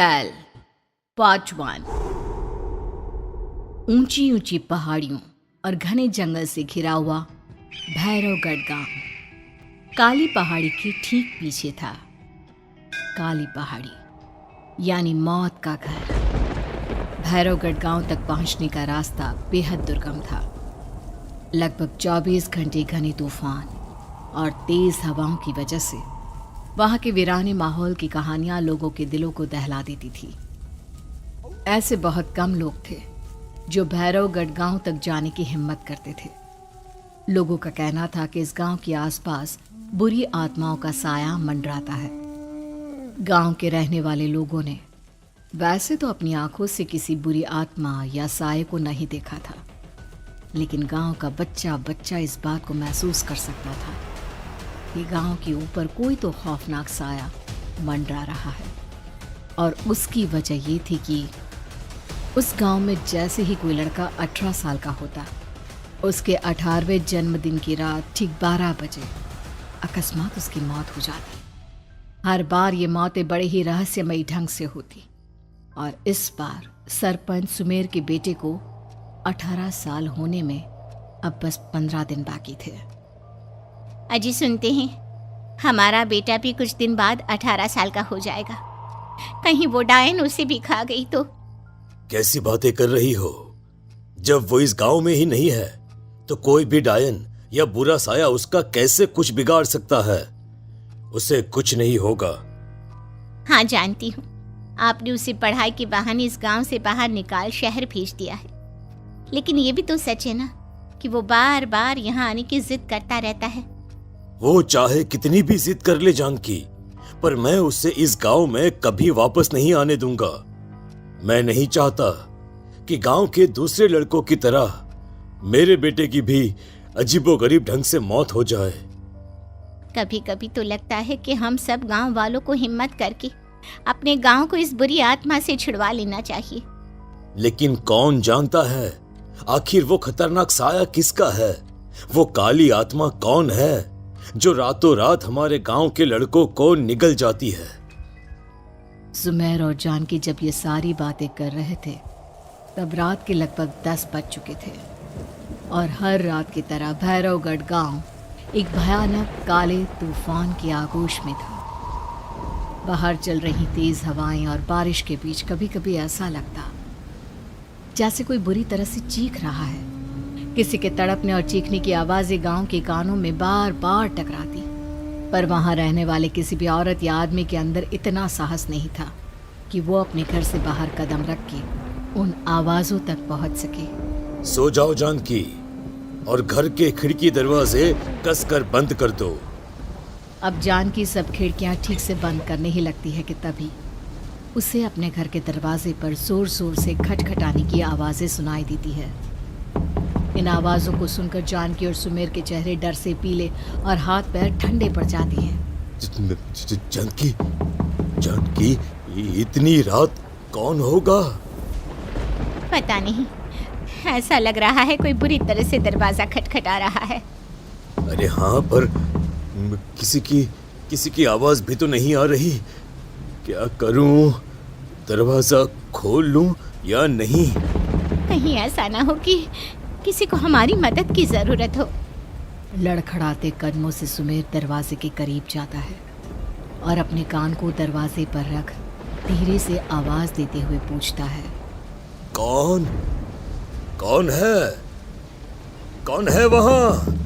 L part 1। ऊंची ऊंची पहाड़ियों और घने जंगल से घिरा हुआ भैरवगढ़ गांव काली पहाड़ी के ठीक पीछे था। काली पहाड़ी यानी मौत का घर। भैरवगढ़ गांव तक पहुंचने का रास्ता बेहद दुर्गम था। लगभग 24 घंटे घने तूफान और तेज हवाओं की वजह से वहां के वीराने माहौल की कहानियां लोगों के दिलों को दहला देती थी। ऐसे बहुत कम लोग थे जो भैरवगढ़ गांव तक जाने की हिम्मत करते थे। लोगों का कहना था कि इस गांव के आसपास बुरी आत्माओं का साया मंडराता है। गांव के रहने वाले लोगों ने वैसे तो अपनी आंखों से किसी बुरी आत्मा या साये को नहीं देखा था, लेकिन गांव का बच्चा बच्चा इस बात को महसूस कर सकता था कि गांव के ऊपर कोई तो खौफनाक साया मंडरा रहा है। और उसकी वजह ये थी कि उस गांव में जैसे ही कोई लड़का 18 साल का होता, उसके 18वें जन्मदिन की रात ठीक 12 बजे अकस्मात उसकी मौत हो जाती। हर बार ये मौतें बड़े ही रहस्यमयी ढंग से होती, और इस बार सरपंच सुमेर के बेटे को 18 साल होने में अब बस 15 दिन बाकी थे। अजी सुनते हैं, हमारा बेटा भी कुछ दिन बाद 18 साल का हो जाएगा। कहीं वो डायन उसे भी खा गई तो। कैसी बातें कर रही हो? जब वो इस गांव में ही नहीं है तो कोई भी डायन या बुरा साया उसका कैसे कुछ बिगाड़ सकता है? उसे कुछ नहीं होगा। हाँ जानती हूँ, आपने उसे पढ़ाई के बहाने इस गांव से बाहर निकाल शहर भेज दिया है, लेकिन ये भी तो सच है ना कि वो बार बार यहाँ आने की जिद करता रहता है। वो चाहे कितनी भी जिद कर ले जानकी, पर मैं उसे इस गांव में कभी वापस नहीं आने दूंगा। मैं नहीं चाहता कि गांव के दूसरे लड़कों की तरह मेरे बेटे की भी अजीबोगरीब ढंग से मौत हो जाए। कभी कभी तो लगता है कि हम सब गांव वालों को हिम्मत करके अपने गांव को इस बुरी आत्मा से छुड़वा लेना चाहिए। लेकिन कौन जानता है आखिर वो खतरनाक साया किसका है? वो काली आत्मा कौन है जो रातों रात हमारे गांव के लड़कों को निगल जाती है? सुमेर और जानकी जब ये सारी बातें कर रहे थे तब रात के लगभग 10 बज चुके थे, और हर रात की तरह भैरवगढ़ गांव एक भयानक काले तूफान की आगोश में था। बाहर चल रही तेज हवाएं और बारिश के बीच कभी कभी ऐसा लगता जैसे कोई बुरी तरह से चीख रहा है। किसी के तड़पने और चीखने की आवाजें गांव के कानों में बार बार टकराती, पर वहां रहने वाले किसी भी औरत या आदमी के अंदर इतना साहस नहीं था कि वो अपने घर से बाहर कदम रख के उन आवाजों तक पहुंच सके। सो जाओ जानकी, और घर के खिड़की दरवाजे कसकर बंद कर दो। अब जानकी सब खिड़कियां ठीक से बंद करने ही लगती है कि तभी उसे अपने घर के दरवाजे पर जोर जोर से खटखटाने की आवाजें सुनाई देती है। इन आवाजों को सुनकर जानकी और सुमेर के चेहरे डर से पीले और हाथ पैर ठंडे पड़ जाते हैं। जानकी, जानकी, इतनी रात कौन होगा? पता नहीं, ऐसा लग रहा है कोई बुरी तरह से दरवाजा खटखटा रहा है। अरे हाँ, पर किसी की आवाज भी तो नहीं आ रही। क्या करूं? दरवाजा खोल लूं या नहीं? कहीं ऐसा ना हो कि किसी को हमारी मदद की जरूरत हो। लड़खड़ाते कदमों से सुमेर दरवाजे के करीब जाता है और अपने कान को दरवाजे पर रख धीरे से आवाज देते हुए पूछता है, कौन कौन है? कौन है वहां?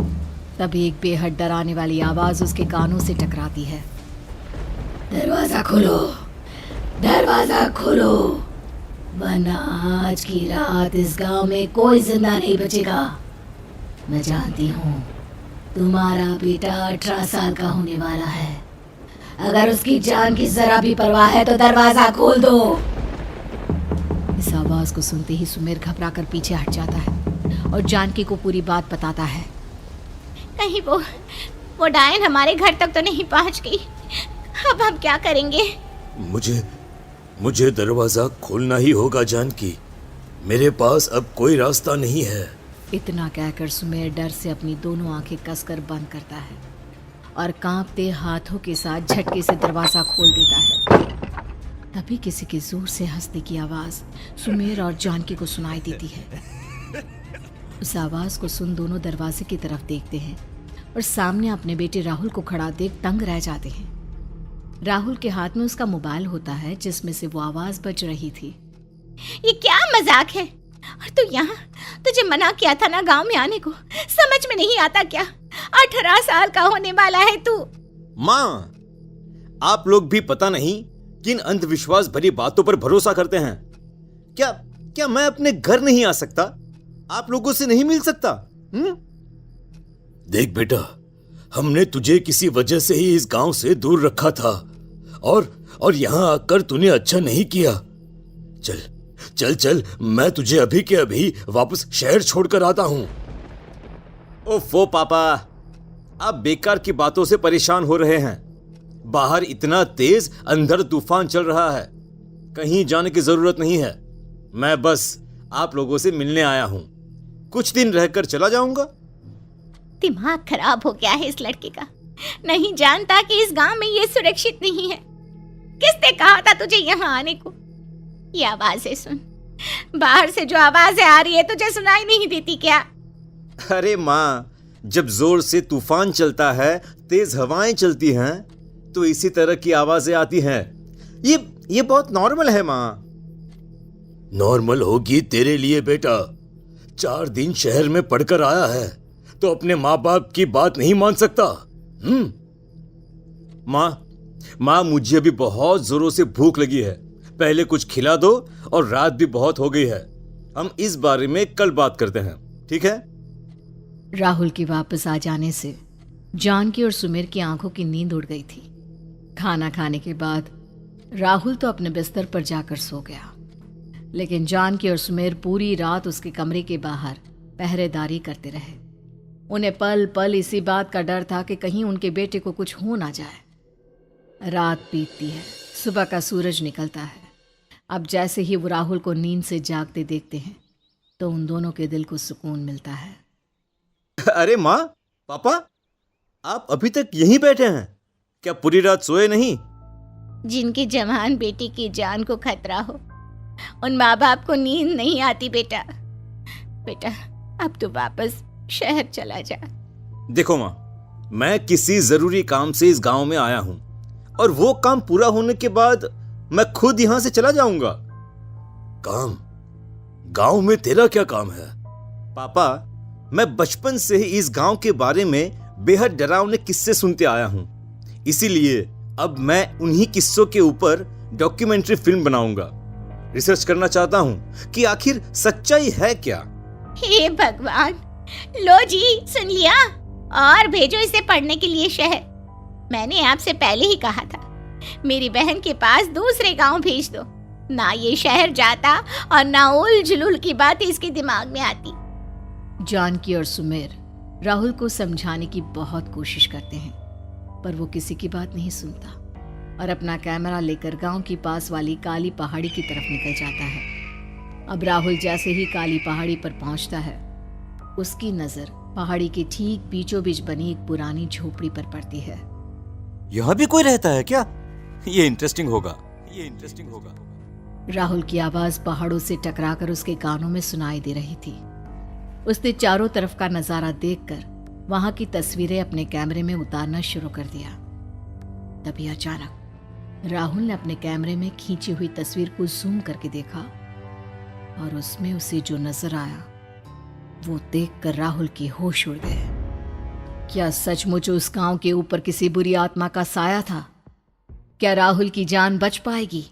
तभी एक बेहद डराने वाली आवाज उसके कानों से टकराती है। दरवाजा खोलो, दरवाजा खोलो, वरना आज की रात इस गांव में कोई जिंदा नहीं बचेगा। मैं जानती हूँ तुम्हारा बेटा 18 साल का होने वाला है। अगर उसकी जान की जरा भी परवाह है तो दरवाजा खोल दो। इस आवाज को सुनते ही सुमेर घबरा कर पीछे हट जाता है और जानकी को पूरी बात बताता है। कहीं वो डायन हमारे घर तक तो नहीं पहुंच गई? अब हम क्या करेंगे? मुझे दरवाजा खोलना ही होगा जानकी। मेरे पास अब कोई रास्ता नहीं है। इतना कहकर सुमेर डर से अपनी दोनों आंखें कसकर बंद करता है और कांपते हाथों के साथ झटके से दरवाजा खोल देता है। तभी किसी के जोर से हंसने की आवाज सुमेर और जानकी को सुनाई देती है। उस आवाज को सुन दोनों दरवाजे की तरफ देखते हैं और सामने अपने बेटे राहुल को खड़ा देख दंग रह जाते हैं। राहुल के हाथ में उसका मोबाइल होता है जिसमें से वो आवाज बज रही थी। ये क्या मजाक है? और तू यहाँ, तुझे मना किया था ना गांव में आने को, समझ में नहीं आता क्या? 18 साल का होने वाला है तू। माँ, आप लोग भी पता नहीं किन अंधविश्वास भरी बातों पर भरोसा करते हैं। क्या क्या मैं अपने घर नहीं आ सकता? आप लोगों से नहीं मिल सकता? देख बेटा, हमने तुझे किसी वजह से ही इस गांव से दूर रखा था और यहां आकर तूने अच्छा नहीं किया। चल चल चल, मैं तुझे अभी के अभी वापस शहर छोड़कर आता हूं। ओफो पापा, आप बेकार की बातों से परेशान हो रहे हैं। बाहर इतना तेज अंधड़ तूफान चल रहा है, कहीं जाने की जरूरत नहीं है। मैं बस आप लोगों से मिलने आया हूं, कुछ दिन रहकर चला जाऊंगा। दिमाग खराब हो गया है इस लड़के का, नहीं जानता कि इस गांव में ये सुरक्षित नहीं है। किसने कहा था तुझे यहाँ आने को? ये आवाजें सुन, बाहर से जो आवाजें आ रही है तुझे सुनाई नहीं देती क्या? अरे माँ, जब जोर से तूफान चलता है, तेज हवाएं चलती हैं, तो इसी तरह की आवाजें आती हैं। ये बहुत नॉर्मल है माँ। नॉर्मल होगी तेरे लिए बेटा। 4 दिन शहर में पढ़कर आया है तो अपने माँ बाप की बात नहीं मान सकता। माँ, मुझे अभी बहुत जोरों से भूख लगी है, पहले कुछ खिला दो, और रात भी बहुत हो गई है। हम इस बारे में कल बात करते हैं, ठीक है? राहुल के वापस आ जाने से जानकी और सुमेर की आंखों की नींद उड़ गई थी। खाना खाने के बाद राहुल तो अपने बिस्तर पर जाकर सो गया, लेकिन जानकी और सुमेर पूरी रात उसके कमरे के बाहर पहरेदारी करते रहे। उन्हें पल पल इसी बात का डर था कि कहीं उनके बेटे को कुछ हो ना जाए। रात बीतती है, सुबह का सूरज निकलता है। अब जैसे ही वो राहुल को नींद से जागते देखते हैं तो उन दोनों के दिल को सुकून मिलता है। अरे माँ, पापा, आप अभी तक यहीं बैठे हैं? क्या पूरी रात सोए नहीं? जिनकी जवान बेटी की जान को खतरा हो, उन माँ बाप को नींद नहीं आती बेटा। बेटा, अब तो वापस शहर चला जा। देखो माँ, मैं किसी जरूरी काम से इस गांव में आया हूं, और वो काम पूरा होने के बाद मैं खुद यहां से चला जाऊंगा। काम? गांव में तेरा क्या काम है? पापा, मैं बचपन से ही इस गांव के बारे में बेहद डरावने किस्से सुनते आया हूं, इसीलिए अब मैं उन्हीं किस्सों के ऊपर डॉक्यूमेंट्री फिल्म बनाऊंगा। रिसर्च करना चाहता हूं कि आखिर सच्चाई है क्या। हे भगवान, लो जी, सुन लिया, और भेजो इसे पढ़ने के लिए शहर। मैंने आपसे पहले ही कहा था, मेरी बहन के पास दूसरे गांव भेज दो। ना ये शहर जाता और ना उल जुलूल की बात इसके दिमाग में आती। जानकी और सुमेर राहुल को समझाने की बहुत कोशिश करते हैं, पर वो किसी की बात नहीं सुनता और अपना कैमरा लेकर गांव की पास वाली काली पहाड़ी की तरफ निकल जाता है। अब राहुल जैसे ही काली पहाड़ी पर पहुंचता है, उसकी नजर पहाड़ी के ठीक बीचों बीच बनी एक पुरानी झोपड़ी पर पड़ती है। यहाँ भी कोई रहता है क्या? ये इंटरेस्टिंग होगा। राहुल की आवाज पहाड़ों से टकराकर उसके कानों में सुनाई दे रही थी। उसने चारों तरफ का नजारा देखकर वहां की तस्वीरें अपने कैमरे में उतारना शुरू कर दिया। तभी अचानक राहुल ने अपने कैमरे में खींची हुई तस्वीर को जूम करके देखा और उसमें उसे जो नजर आया वो देखकर राहुल की होश उड़ गए। क्या सचमुच उस गांव के ऊपर किसी बुरी आत्मा का साया था? क्या राहुल की जान बच पाएगी?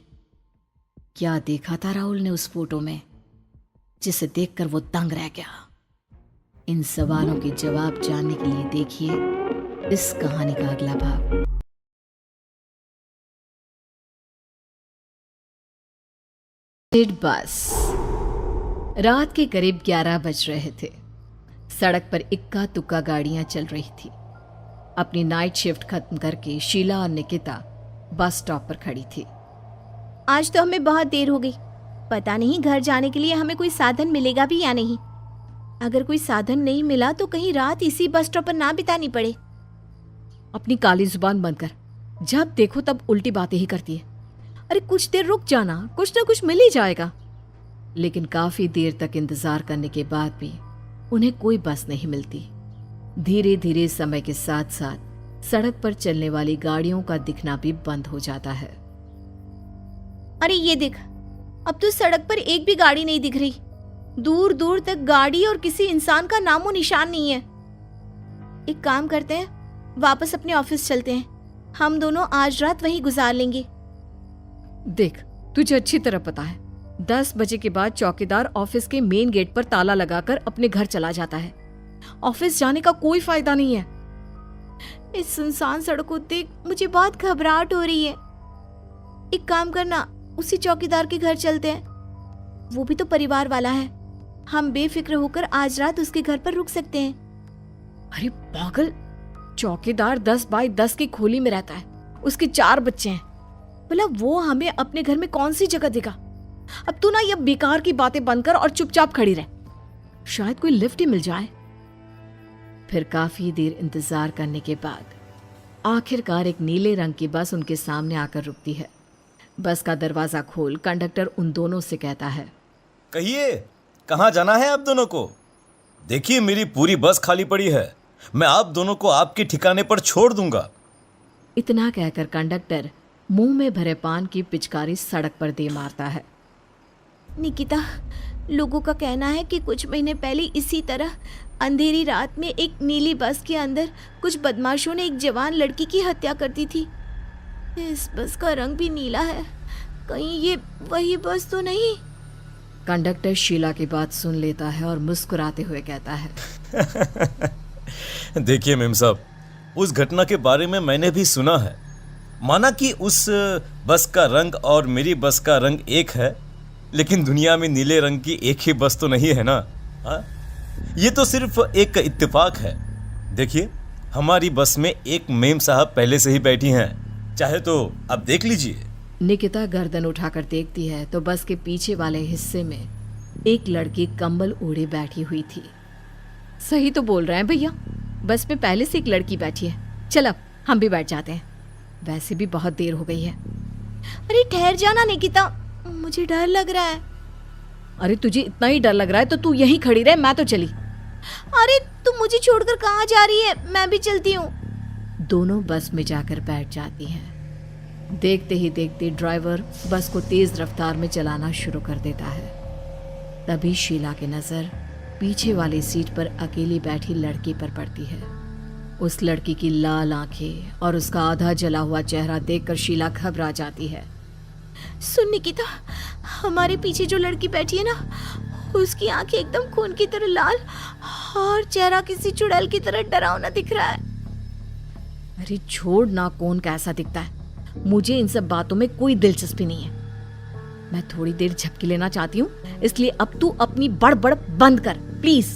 क्या देखा था राहुल ने उस फोटो में जिसे देखकर वो दंग रह गया? इन सवालों के जवाब जानने के लिए देखिए इस कहानी का अगला भाग। बस रात के करीब 11 बज रहे थे। सड़क पर इक्का तुक्का गाड़ियां चल रही थी। अपनी नाइट शिफ्ट खत्म करके शीला और निकिता बस स्टॉप पर खड़ी थी। आज तो हमें बहुत देर हो गई, पता नहीं घर जाने के लिए हमें कोई साधन मिलेगा भी या नहीं। अगर कोई साधन नहीं मिला तो कहीं रात इसी बस स्टॉप पर ना बितानी पड़े। अपनी काली जुबान बंद कर, जब देखो तब उल्टी बातें ही करती है। अरे कुछ देर रुक जाना, कुछ ना कुछ मिल ही जाएगा। लेकिन काफी देर तक इंतजार करने के बाद भी उन्हें कोई बस नहीं मिलती। धीरे धीरे समय के साथ साथ सड़क पर चलने वाली गाड़ियों का दिखना भी बंद हो जाता है। अरे ये देख, अब तो सड़क पर एक भी गाड़ी नहीं दिख रही। दूर दूर तक गाड़ी और किसी इंसान का नामो निशान नहीं है। एक काम करते हैं, वापस अपने ऑफिस चलते हैं। हम दोनों आज रात वहीं गुजार लेंगे। देख, तुझे अच्छी तरह पता है 10 बजे के बाद चौकीदार ऑफिस के मेन गेट पर ताला लगाकर अपने घर चला जाता है। ऑफिस जाने का कोई फायदा नहीं है। इस सुनसान सड़क को देख मुझे बहुत घबराहट हो रही है। एक काम करना, उसी चौकीदार के घर चलते हैं। वो भी तो परिवार वाला है। हम बेफिक्र होकर आज रात उसके घर पर रुक सकते हैं। अरे पागल, चौकीदार 10 बाई 10 की खोली में रहता है। उसके 4 बच्चे हैं। भला वो हमें अपने घर में कौन सी जगह देगा? अब तू ना ये बेकार की बातें बंद कर और चुपचाप खड़ी रह, शायद कोई लिफ्ट ही मिल जाए। फिर काफी देर इंतजार करने के बाद आखिरकार एक नीले रंग की बस उनके सामने आकर रुकती है। बस का दरवाजा खोल कंडक्टर उन दोनों से कहता है, कहिए कहाँ जाना है आप दोनों को? देखिए मेरी पूरी बस खाली पड़ी है, मैं आप दोनों को आपके ठिकाने पर छोड़ दूंगा। इतना कहकर कंडक्टर मुंह में भरे पान की पिचकारी सड़क पर दे मारता है। निकिता, लोगों का कहना है कि कुछ महीने पहले इसी तरह अंधेरी रात में एक नीली बस के अंदर कुछ बदमाशों ने एक जवान लड़की की हत्या कर दी थी। इस बस का रंग भी नीला है। कहीं ये वही बस तो नहीं? कंडक्टर शीला की बात सुन लेता है और मुस्कुराते हुए कहता है, देखिए मेम साहब, उस घटना के बारे में मैंने भी सुना है। माना कि उस बस का रंग और मेरी बस का रंग एक है, लेकिन दुनिया में नीले रंग की एक ही बस तो नहीं है ना। हाँ, ये तो सिर्फ एक इत्तेफाक है। देखिए हमारी बस में एक मेम साहब पहले से ही बैठी हैं, चाहे तो आप देख लीजिए। निकिता गर्दन उठाकर देखती है तो बस के पीछे वाले हिस्से में एक लड़की कंबल ओढ़े बैठी हुई थी। सही तो बोल रहे हैं भैया, बस में पहले से एक लड़की बैठी है। चल अब हम भी बैठ जाते हैं, वैसे भी बहुत देर हो गई है। अरे ठहर जाना निकिता, मुझे डर लग रहा है। अरे तुझे इतना ही डर लग रहा है तो तू यहीं खड़ी रहे, मैं तो चली। अरे तुम मुझे छोड़कर कहाँ जा रही है? मैं भी चलती हूँ। दोनों बस में जाकर बैठ जाती हैं। देखते ही देखते ड्राइवर बस को तेज रफ्तार में चलाना शुरू कर देता है। तभी शीला की नजर पीछे वाली सीट पर अकेली बैठी लड़की पर पड़ती है। उस लड़की की लाल आंखें और उसका आधा जला हुआ चेहरा देखकर शीला घबरा जाती है। सुन निकिता, हमारे पीछे जो लड़की बैठी है ना, उसकी आंखें एकदम खून की तरह लाल और चेहरा किसी चुड़ैल की तरह डरावना दिख रहा है। अरे छोड़ ना, कौन कैसा दिखता है? मुझे इन सब बातों में कोई दिलचस्पी नहीं है। मैं थोड़ी देर झपकी लेना चाहती हूँ, इसलिए अब तू अपनी बड़बड़ बंद कर प्लीज।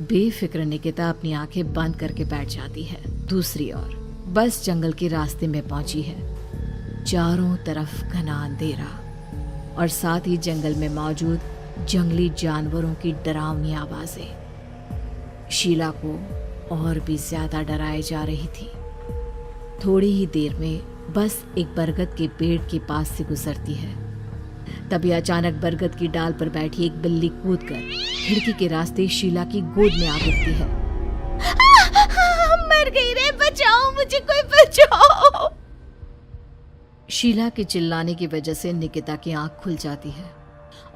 बेफिक्र निकिता अपनी आंखें बंद करके बैठ जाती है। दूसरी ओर बस जंगल के रास्ते में पहुंची है। चारों तरफ घना अंधेरा और साथ ही जंगल में मौजूद जंगली जानवरों की डरावनी आवाजें शीला को और भी ज्यादा डराए जा रही थी। थोड़ी ही देर में बस एक बरगद के पेड़ के पास से गुजरती है। तभी अचानक बरगद की डाल पर बैठी एक बिल्ली कूदकर खिड़की के रास्ते शीला की गोद में आ गिरती है। मर गई रे, बचाओ मुझे, कोई बचाओ। शीला के चिल्लाने की वजह से निकिता की आंख खुल जाती है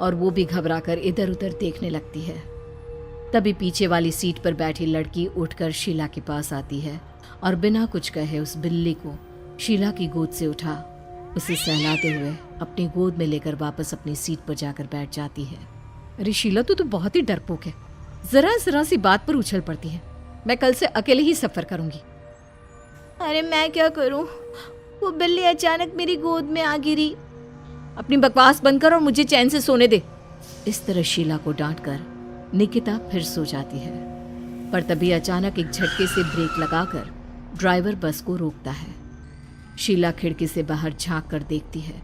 और वो भी घबराकर इधर उधर देखने लगती है। तभी पीछे वाली सीट पर बैठी लड़की उठकर शीला के पास आती है और बिना कुछ कहे उस बिल्ली को शीला की गोद से उठा उसे सहलाते हुए अपनी गोद में लेकर वापस अपनी सीट पर जाकर बैठ जाती है। अरे शीला, तू तो बहुत ही डरपोक है, जरा जरा सी बात पर उछल पड़ती है। मैं कल से अकेले ही सफर करूंगी। अरे मैं क्या करूं? वो बिल्ली अचानक मेरी गोद में आ गिरी। अपनी बकवास बंद कर और मुझे चैन से सोने दे। इस तरह शीला को डांटकर निकिता फिर सो जाती है। पर तभी अचानक एक झटके से ब्रेक लगाकर ड्राइवर बस को रोकता है। शीला खिड़की से बाहर झांक कर देखती है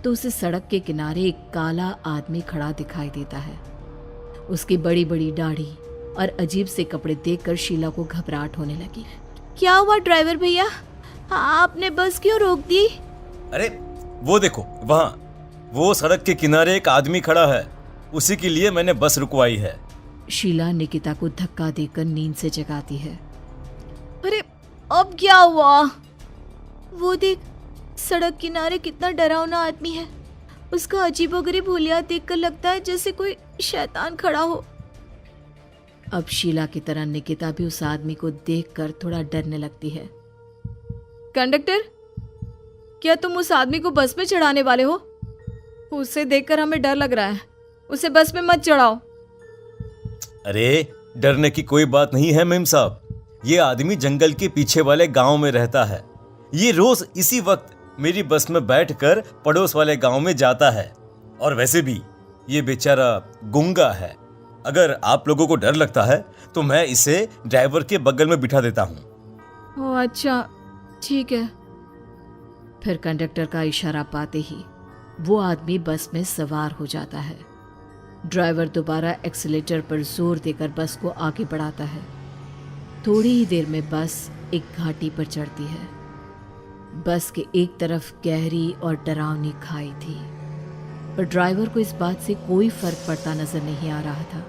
तो उसे सड़क के किनारे एक काला आदमी खड़ा दिखाई देता है। उसकी बड़ी बड़ी दाढ़ी और अजीब से कपड़े देखकर शीला को घबराहट होने लगी। क्या हुआ ड्राइवर भैया, आपने बस क्यों रोक दी? अरे वो देखो, वहां वो सड़क के किनारे एक आदमी खड़ा है, उसी के लिए मैंने बस रुकवाई है। शीला निकिता को धक्का देकर नींद से जगाती है। अरे अब क्या हुआ? वो देख, सड़क किनारे कितना डरावना आदमी है। उसका अजीबोगरीब हुलिया देखकर लगता है जैसे कोई शैतान खड़ा हो। अब शीला की तरह निकिता भी उस आदमी को देखकर थोड़ा डरने लगती है। कंडक्टर, क्या तुम उस आदमी को बस में चढ़ाने वाले हो? उसे देखकर हमें डर लग रहा है, उसे बस में मत चढ़ाओ। अरे डरने की कोई बात नहीं है मेम साहब, ये आदमी जंगल के पीछे वाले गांव में रहता है। ये रोज इसी वक्त मेरी बस में बैठकर पड़ोस वाले गांव में जाता है। और वैसे भी ये बेचारा गूंगा है। अगर आप लोगों को डर लगता है तो मैं इसे ड्राइवर के बगल में बिठा देता हूँ। ओह अच्छा, ठीक है। फिर कंडक्टर का इशारा पाते ही वो आदमी बस में सवार हो जाता है। ड्राइवर दोबारा एक्सीलेटर पर जोर देकर बस को आगे बढ़ाता है। थोड़ी ही देर में बस एक घाटी पर चढ़ती है। बस के एक तरफ गहरी और डरावनी खाई थी, पर ड्राइवर को इस बात से कोई फर्क पड़ता नजर नहीं आ रहा था।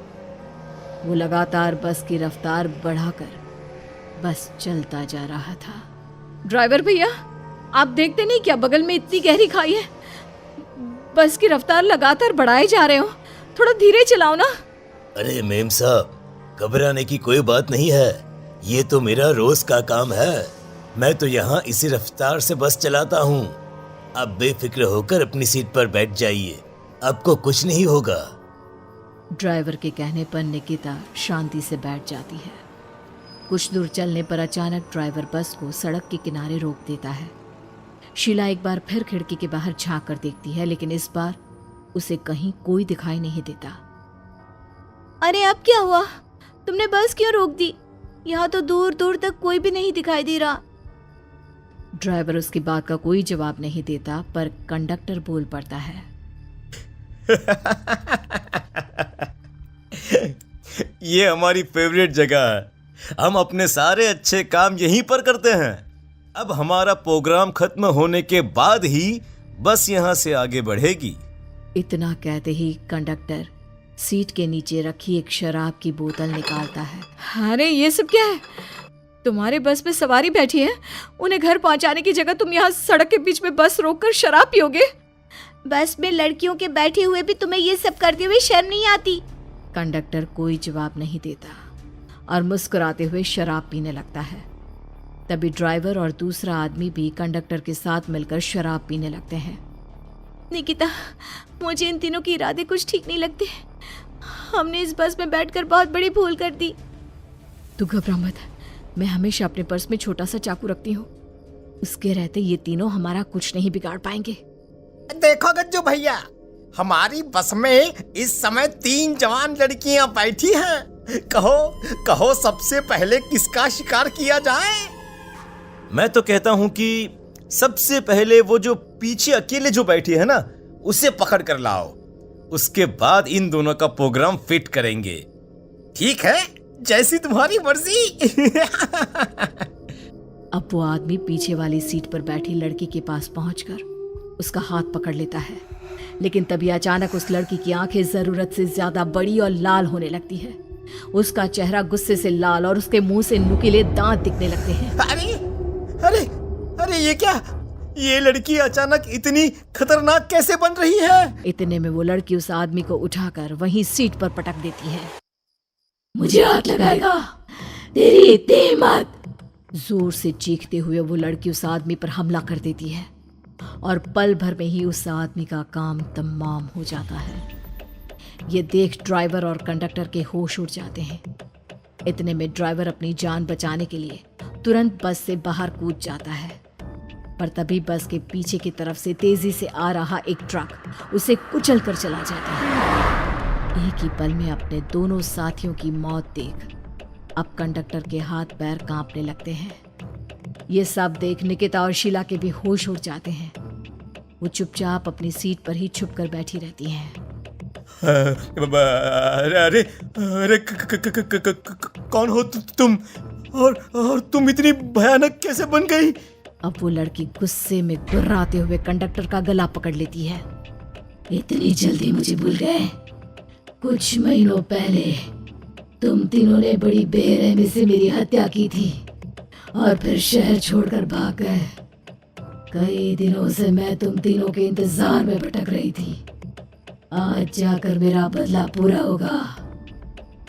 वो लगातार बस की रफ्तार बढ़ाकर बस चलता जा रहा था। ड्राइवर भैया, आप देखते नहीं क्या बगल में इतनी गहरी खाई है? बस की रफ्तार लगातार बढ़ाए जा रहे हो, थोड़ा धीरे चलाओ ना। अरे मेम साहब, घबराने की कोई बात नहीं है, ये तो मेरा रोज का काम है। मैं तो यहाँ इसी रफ्तार से बस चलाता हूँ। अब बेफिक्र होकर अपनी सीट पर बैठ जाइए, आपको कुछ नहीं होगा। ड्राइवर के कहने पर निकिता शांति से बैठ जाती है। कुछ दूर चलने पर अचानक ड्राइवर बस को सड़क के किनारे रोक देता है। शीला एक बार फिर खिड़की के बाहर झांक कर देखती है, लेकिन इस बार उसे कहीं कोई दिखाई नहीं देता। अरे अब क्या हुआ? तुमने बस क्यों रोक दी? यहाँ तो दूर दूर तक कोई भी नहीं दिखाई दे रहा। ड्राइवर उसकी बात का कोई जवाब नहीं देता, पर कंडक्टर बोल पड़ता है। ये हमारी फेवरेट जगह है, हम अपने सारे अच्छे काम यहीं पर करते हैं। अब हमारा प्रोग्राम खत्म होने के बाद ही बस यहाँ से आगे बढ़ेगी। इतना कहते ही कंडक्टर सीट के नीचे रखी एक शराब की बोतल निकालता है। अरे ये सब क्या है? तुम्हारे बस में सवारी बैठी है, उन्हें घर पहुंचाने की जगह तुम यहाँ सड़क के बीच में बस रोककर शराब पियोगे? बस में लड़कियों के बैठे हुए भी तुम्हें ये सब करते हुए शर्म नहीं आती? कंडक्टर कोई जवाब नहीं देता और मुस्कुराते हुए शराब पीने लगता है। तभी ड्राइवर और दूसरा आदमी भी कंडक्टर के साथ मिलकर शराब पीने लगते हैं। निकिता, मुझे इन तीनों के इरादे कुछ ठीक नहीं लगते। हमने इस बस में बैठकर बहुत बड़ी भूल कर दी। तू घबरा मत, मैं हमेशा अपने पर्स में छोटा सा चाकू रखती हूँ। उसके रहते ये तीनों हमारा कुछ नहीं बिगाड़ पाएंगे। देखो गज्जू भैया, हमारी बस में इस समय 3 जवान लड़कियां बैठी हैं। कहो सबसे पहले किसका शिकार किया जाए? मैं तो कहता हूँ कि सबसे पहले वो जो पीछे अकेले जो बैठी है ना, उसे पकड़ कर लाओ। उसके बाद इन दोनों का प्रोग्राम फिट करेंगे। ठीक है, जैसी तुम्हारी मर्जी। अब वो आदमी पीछे वाली सीट पर बैठी लड़की के पास पहुंचकर उसका हाथ पकड़ लेता है, लेकिन तभी अचानक उस लड़की की आंखें जरूरत से ज्यादा बड़ी और लाल होने लगती है। उसका चेहरा गुस्से से लाल और उसके मुंह से नुकीले दांत दिखने लगते हैं। अरे ये क्या? ये लड़की अचानक इतनी खतरनाक कैसे बन रही है? इतने में वो लड़की उस आदमी को उठाकर वहीं सीट पर पटक देती है। मुझे हाथ लगाएगा, तेरी इतनी हिम्मत! जोर से चीखते हुए वो लड़की उस आदमी पर हमला कर देती है और पल भर में ही उस आदमी का काम तमाम हो जाता है। ये देख ड्राइवर और कंडक्टर के होश उड़ जाते हैं। इतने में ड्राइवर अपनी जान बचाने के लिए तुरंत बस से बाहर कूद जाता है, पर तभी बस के पीछे की तरफ से तेजी से आ रहा एक ट्रक उसे कुचल कर चला जाता है। एक ही पल में अपने दोनों साथियों की मौत देख अब कंडक्टर के हाथ पैर कांपने लगते हैं। ये सब देख निकिता और शीला के भी होश उड़ जाते हैं। वो चुपचाप अपनी सीट पर ही छुप कर बैठी रहती हैं। अरे कौन हो तुम? और तुम इतनी भयानक कैसे बन गई? अब वो लड़की गुस्से में गुर्राते हुए कंडक्टर का गला पकड़ लेती है। इतनी जल्दी मुझे भूल गए? कुछ महीनों पहले तुम तीनों ने बड़ी बेरहमी से मेरी हत्या की थी और फिर शहर छोड़कर भाग गए। कई दिनों से मैं तुम तीनों के इंतजार में भटक रही थी। आज जाकर मेरा बदला पूरा होगा।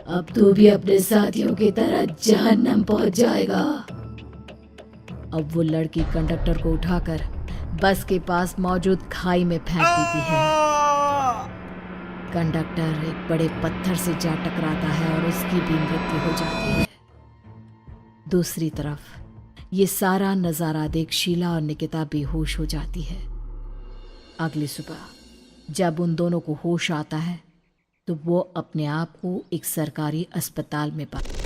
अब तू भी अपने साथियों की तरह जहन्नम पहुंच जाएगा। अब वो लड़की कंडक्टर को उठाकर बस के पास मौजूद खाई में फेंक देती है। कंडक्टर एक बड़े पत्थर से जा टकराता है और उसकी भी मृत्यु हो जाती है। दूसरी तरफ ये सारा नजारा देख शीला और निकिता बेहोश हो जाती है। अगली सुबह जब उन दोनों को होश आता है तो वो अपने आप को एक सरकारी अस्पताल में पाते